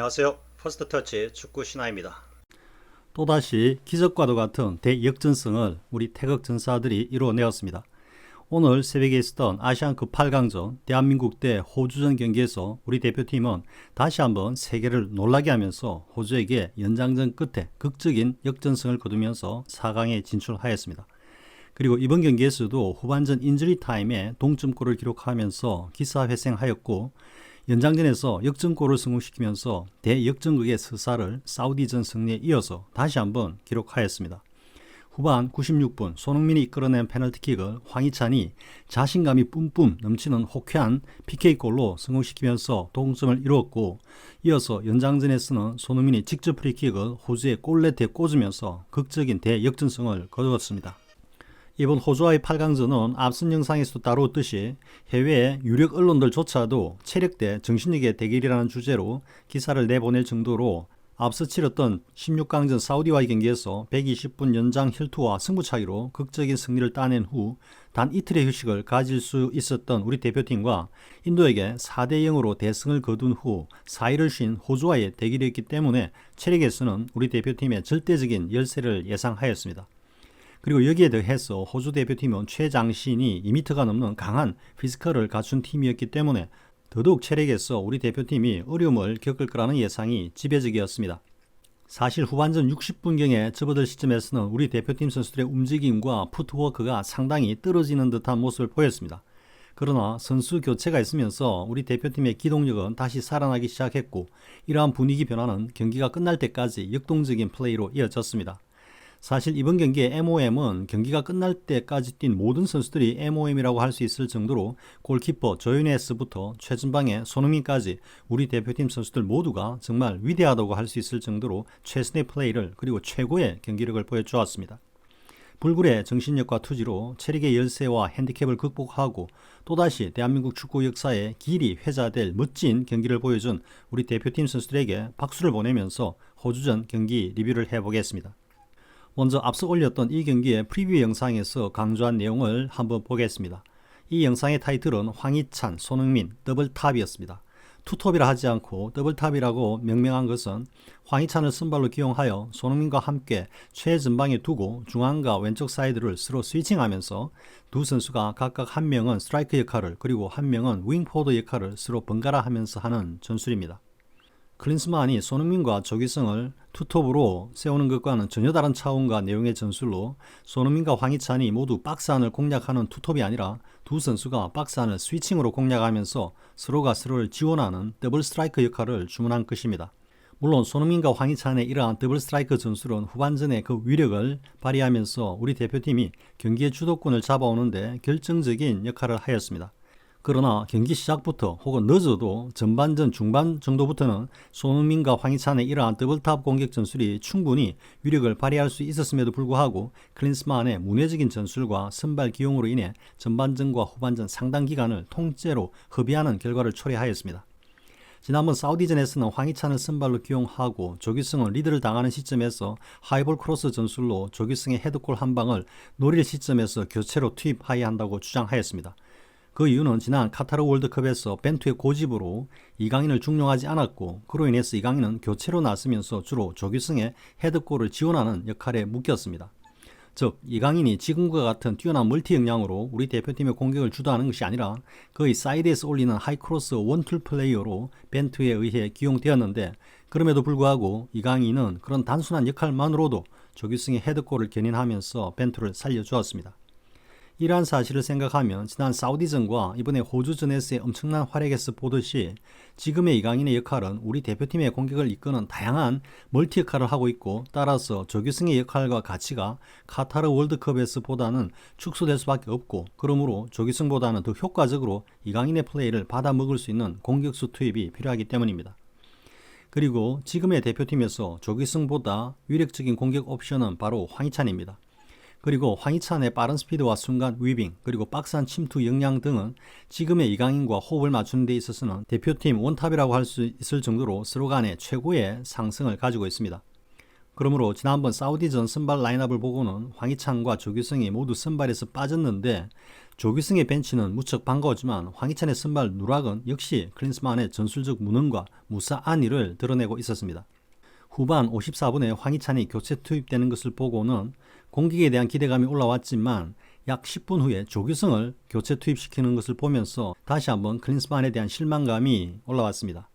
안녕하세요. 퍼스트터치 축구 신하입니다. 또다시 기적과도 같은 대역전승을 우리 태극 전사들이 이루어내었습니다. 오늘 새벽에 있었던 아시안컵 8강전 대한민국 대 호주전 경기에서 우리 대표팀은 다시 한번 세계를 놀라게 하면서 호주에게 연장전 끝에 극적인 역전승을 거두면서 4강에 진출하였습니다. 그리고 이번 경기에서도 후반전 인저리 타임에 동점골을 기록하면서 기사회생하였고, 연장전에서 역전골을 성공시키면서 대역전극의 서사를 사우디전 승리에 이어서 다시 한번 기록하였습니다. 후반 96분 손흥민이 이끌어낸 페널티킥을 황희찬이 자신감이 뿜뿜 넘치는 호쾌한 PK골로 성공시키면서 동점을 이루었고, 이어서 연장전에서는 손흥민이 직접 프리킥을 호주의 골넷에 꽂으면서 극적인 대역전승을 거두었습니다. 이번 호주와의 8강전은 앞선 영상에서도 다루었듯이 해외의 유력 언론들조차도 체력 대 정신력의 대결이라는 주제로 기사를 내보낼 정도로 앞서 치렀던 16강전 사우디와의 경기에서 120분 연장 혈투와 승부차기로 극적인 승리를 따낸 후 단 이틀의 휴식을 가질 수 있었던 우리 대표팀과 인도에게 4대0으로 대승을 거둔 후 4일을 쉰 호주와의 대결이었기 때문에 체력에서는 우리 대표팀의 절대적인 열세를 예상하였습니다. 그리고 여기에 더해서 호주 대표팀은 최장신이 2m가 넘는 강한 피지컬을 갖춘 팀이었기 때문에 더더욱 체력에서 우리 대표팀이 어려움을 겪을 거라는 예상이 지배적이었습니다. 사실 후반전 60분경에 접어들 시점에서는 우리 대표팀 선수들의 움직임과 푸트워크가 상당히 떨어지는 듯한 모습을 보였습니다. 그러나 선수 교체가 있으면서 우리 대표팀의 기동력은 다시 살아나기 시작했고, 이러한 분위기 변화는 경기가 끝날 때까지 역동적인 플레이로 이어졌습니다. 사실 이번 경기의 MOM은 경기가 끝날 때까지 뛴 모든 선수들이 MOM이라고 할 수 있을 정도로 골키퍼 조윤혜스부터 최전방의 손흥민까지 우리 대표팀 선수들 모두가 정말 위대하다고 할 수 있을 정도로 최선의 플레이를 그리고 최고의 경기력을 보여주었습니다. 불굴의 정신력과 투지로 체력의 열세와 핸디캡을 극복하고 또다시 대한민국 축구 역사에 길이 회자될 멋진 경기를 보여준 우리 대표팀 선수들에게 박수를 보내면서 호주전 경기 리뷰를 해보겠습니다. 먼저 앞서 올렸던 이 경기의 프리뷰 영상에서 강조한 내용을 한번 보겠습니다. 이 영상의 타이틀은 황희찬, 손흥민 더블탑이었습니다. 투톱이라 하지 않고 더블탑이라고 명명한 것은 황희찬을 선발로 기용하여 손흥민과 함께 최전방에 두고 중앙과 왼쪽 사이드를 서로 스위칭하면서 두 선수가 각각 한 명은 스트라이커 역할을 그리고 한 명은 윙포워드 역할을 서로 번갈아 하면서 하는 전술입니다. 클린스만이 손흥민과 조규성을 투톱으로 세우는 것과는 전혀 다른 차원과 내용의 전술로 손흥민과 황희찬이 모두 박스 안을 공략하는 투톱이 아니라 두 선수가 박스 안을 스위칭으로 공략하면서 서로가 서로를 지원하는 더블 스트라이커 역할을 주문한 것입니다. 물론 손흥민과 황희찬의 이러한 더블 스트라이커 전술은 후반전에 그 위력을 발휘하면서 우리 대표팀이 경기의 주도권을 잡아오는데 결정적인 역할을 하였습니다. 그러나 경기 시작부터 혹은 늦어도 전반전 중반 정도부터는 손흥민과 황희찬의 이러한 더블탑 공격 전술이 충분히 위력을 발휘할 수 있었음에도 불구하고 클린스만의 문외적인 전술과 선발 기용으로 인해 전반전과 후반전 상당 기간을 통째로 허비하는 결과를 초래하였습니다. 지난번 사우디전에서는 황희찬을 선발로 기용하고 조규성은 리드를 당하는 시점에서 하이볼 크로스 전술로 조규성의 헤드골 한 방을 노릴 시점에서 교체로 투입해야 한다고 주장하였습니다. 그 이유는 지난 카타르 월드컵에서 벤투의 고집으로 이강인을 중용하지 않았고, 그로 인해서 이강인은 교체로 나서면서 주로 조규성의 헤드골을 지원하는 역할에 묶였습니다. 즉 이강인이 지금과 같은 뛰어난 멀티 역량으로 우리 대표팀의 공격을 주도하는 것이 아니라 거의 사이드에서 올리는 하이크로스 원툴 플레이어로 벤투에 의해 기용되었는데, 그럼에도 불구하고 이강인은 그런 단순한 역할만으로도 조규성의 헤드골을 견인하면서 벤투를 살려주었습니다. 이러한 사실을 생각하면 지난 사우디전과 이번에 호주전에서의 엄청난 활약에서 보듯이 지금의 이강인의 역할은 우리 대표팀의 공격을 이끄는 다양한 멀티 역할을 하고 있고, 따라서 조규성의 역할과 가치가 카타르 월드컵에서 보다는 축소될 수밖에 없고, 그러므로 조규성보다는 더 효과적으로 이강인의 플레이를 받아먹을 수 있는 공격수 투입이 필요하기 때문입니다. 그리고 지금의 대표팀에서 조규성보다 위력적인 공격 옵션은 바로 황희찬입니다. 그리고 황희찬의 빠른 스피드와 순간 위빙, 그리고 박스안 침투 역량 등은 지금의 이강인과 호흡을 맞추는 데 있어서는 대표팀 원탑이라고 할 수 있을 정도로 서로 간의 최고의 상승을 가지고 있습니다. 그러므로 지난번 사우디전 선발 라인업을 보고는 황희찬과 조규성이 모두 선발에서 빠졌는데 조규성의 벤치는 무척 반가웠지만 황희찬의 선발 누락은 역시 클린스만의 전술적 무능과 무사한 일을 드러내고 있었습니다. 후반 54분에 황희찬이 교체 투입되는 것을 보고는 공격에 대한 기대감이 올라왔지만 약 10분 후에 조규성을 교체 투입시키는 것을 보면서 다시 한번 클린스만에 대한 실망감이 올라왔습니다.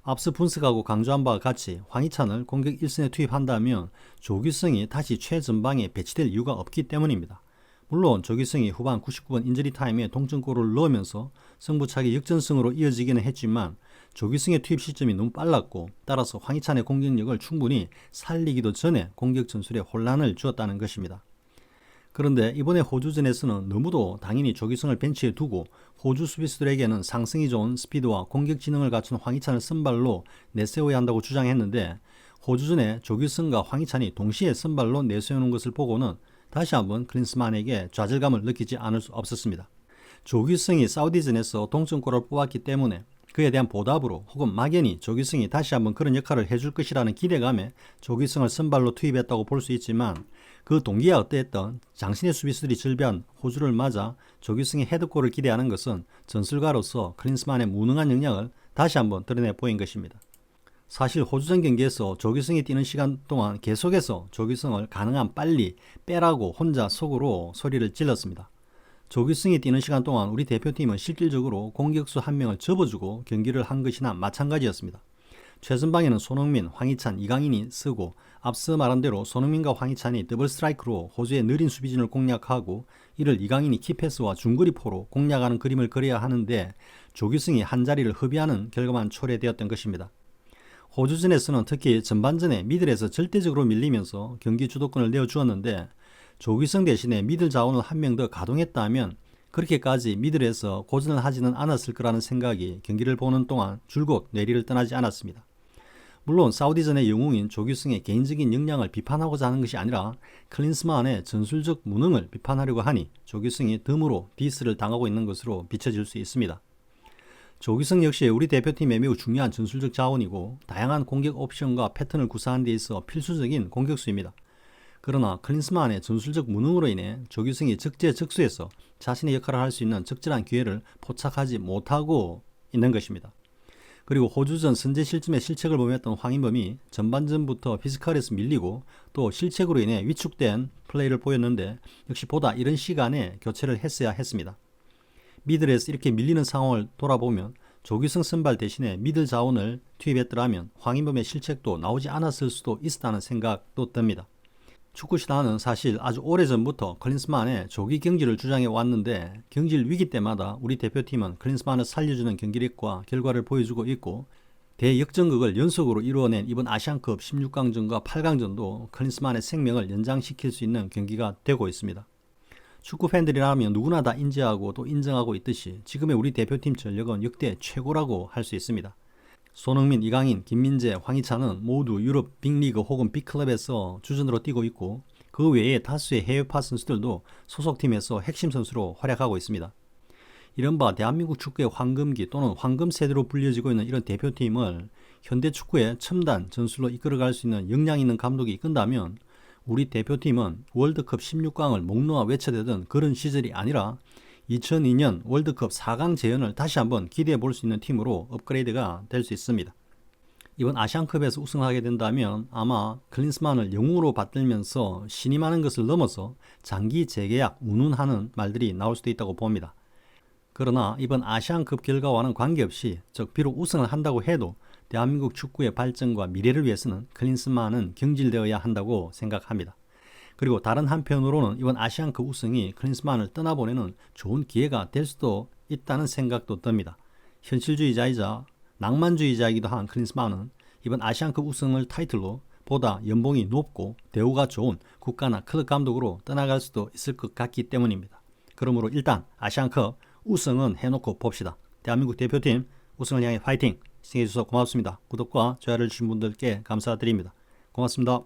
앞서 분석하고 강조한 바와 같이 황희찬을 공격 1선에 투입한다면 조규성이 다시 최전방에 배치될 이유가 없기 때문입니다. 물론 조규성이 후반 99분 인저리 타임에 동점골을 넣으면서 승부차기 역전승으로 이어지기는 했지만 조규성의 투입 시점이 너무 빨랐고 따라서 황희찬의 공격력을 충분히 살리기도 전에 공격 전술에 혼란을 주었다는 것입니다. 그런데 이번에 호주전에서는 너무도 당연히 조규성을 벤치에 두고 호주 수비수들에게는 상승이 좋은 스피드와 공격 지능을 갖춘 황희찬을 선발로 내세워야 한다고 주장했는데 호주전에 조규성과 황희찬이 동시에 선발로 내세우는 것을 보고는 다시 한번 클린스만에게 좌절감을 느끼지 않을 수 없었습니다. 조규성이 사우디전에서 동점골을 뽑았기 때문에 그에 대한 보답으로 혹은 막연히 조규성이 다시 한번 그런 역할을 해줄 것이라는 기대감에 조규성을 선발로 투입했다고 볼 수 있지만 그 동기가 어떠했던 장신의 수비수들이 즐비한 호주를 맞아 조규성의 헤드골을 기대하는 것은 전술가로서 클린스만의 무능한 역량을 다시 한번 드러내 보인 것입니다. 사실 호주전 경기에서 조규성이 뛰는 시간 동안 계속해서 조규성을 가능한 빨리 빼라고 혼자 속으로 소리를 질렀습니다. 조규성이 뛰는 시간 동안 우리 대표팀은 실질적으로 공격수 한 명을 접어주고 경기를 한 것이나 마찬가지였습니다. 최전방에는 손흥민, 황희찬, 이강인이 쓰고 앞서 말한 대로 손흥민과 황희찬이 더블 스트라이크로 호주의 느린 수비진을 공략하고 이를 이강인이 키패스와 중거리포로 공략하는 그림을 그려야 하는데 조규성이 한자리를 허비하는 결과만 초래되었던 것입니다. 호주전에서는 특히 전반전에 미들에서 절대적으로 밀리면서 경기 주도권을 내어주었는데 조규성 대신에 미들 자원을 한 명 더 가동했다면 그렇게까지 미들에서 고전을 하지는 않았을 거라는 생각이 경기를 보는 동안 줄곧 뇌리를 떠나지 않았습니다. 물론 사우디전의 영웅인 조규성의 개인적인 역량을 비판하고자 하는 것이 아니라 클린스만의 전술적 무능을 비판하려고 하니 조규성이 덤으로 디스를 당하고 있는 것으로 비춰질 수 있습니다. 조규성 역시 우리 대표팀의 매우 중요한 전술적 자원이고 다양한 공격 옵션과 패턴을 구사하는 데 있어 필수적인 공격수입니다. 그러나 클린스만의 전술적 무능으로 인해 조규성이 적재적소에서 자신의 역할을 할 수 있는 적절한 기회를 포착하지 못하고 있는 것입니다. 그리고 호주전 선제 실점의 실책을 범했던 황인범이 전반전부터 피지컬에서 밀리고 또 실책으로 인해 위축된 플레이를 보였는데 역시 보다 이른 시간에 교체를 했어야 했습니다. 미들에서 이렇게 밀리는 상황을 돌아보면 조규성 선발 대신에 미들 자원을 투입했더라면 황인범의 실책도 나오지 않았을 수도 있었다는 생각도 듭니다. 축구신화는 사실 아주 오래전부터 클린스만의 조기 경질을 주장해 왔는데 경질 위기 때마다 우리 대표팀은 클린스만을 살려주는 경기력과 결과를 보여주고 있고 대역전극을 연속으로 이루어낸 이번 아시안컵 16강전과 8강전도 클린스만의 생명을 연장시킬 수 있는 경기가 되고 있습니다. 축구 팬들이라면 누구나 다 인지하고 또 인정하고 있듯이 지금의 우리 대표팀 전력은 역대 최고라고 할 수 있습니다. 손흥민, 이강인, 김민재, 황희찬은 모두 유럽 빅리그 혹은 빅클럽에서 주전으로 뛰고 있고 그 외에 다수의 해외파 선수들도 소속팀에서 핵심 선수로 활약하고 있습니다. 이른바 대한민국 축구의 황금기 또는 황금세대로 불려지고 있는 이런 대표팀을 현대 축구의 첨단 전술로 이끌어갈 수 있는 역량 있는 감독이 이끈다면 우리 대표팀은 월드컵 16강을 목 놓아 외쳐대던 그런 시절이 아니라 2002년 월드컵 4강 재현을 다시 한번 기대해 볼 수 있는 팀으로 업그레이드가 될 수 있습니다. 이번 아시안컵에서 우승하게 된다면 아마 클린스만을 영웅으로 받들면서 신임하는 것을 넘어서 장기 재계약 운운하는 말들이 나올 수도 있다고 봅니다. 그러나 이번 아시안컵 결과와는 관계없이 즉 비록 우승을 한다고 해도 대한민국 축구의 발전과 미래를 위해서는 클린스만은 경질되어야 한다고 생각합니다. 그리고 다른 한편으로는 이번 아시안컵 우승이 클린스만을 떠나보내는 좋은 기회가 될 수도 있다는 생각도 듭니다. 현실주의자이자 낭만주의자이기도 한 클린스만은 이번 아시안컵 우승을 타이틀로 보다 연봉이 높고 대우가 좋은 국가나 클럽 감독으로 떠나갈 수도 있을 것 같기 때문입니다. 그러므로 일단 아시안컵 우승은 해놓고 봅시다. 대한민국 대표팀 우승을 향해 파이팅! 시청해주셔서 고맙습니다. 구독과 좋아요를 주신 분들께 감사드립니다. 고맙습니다.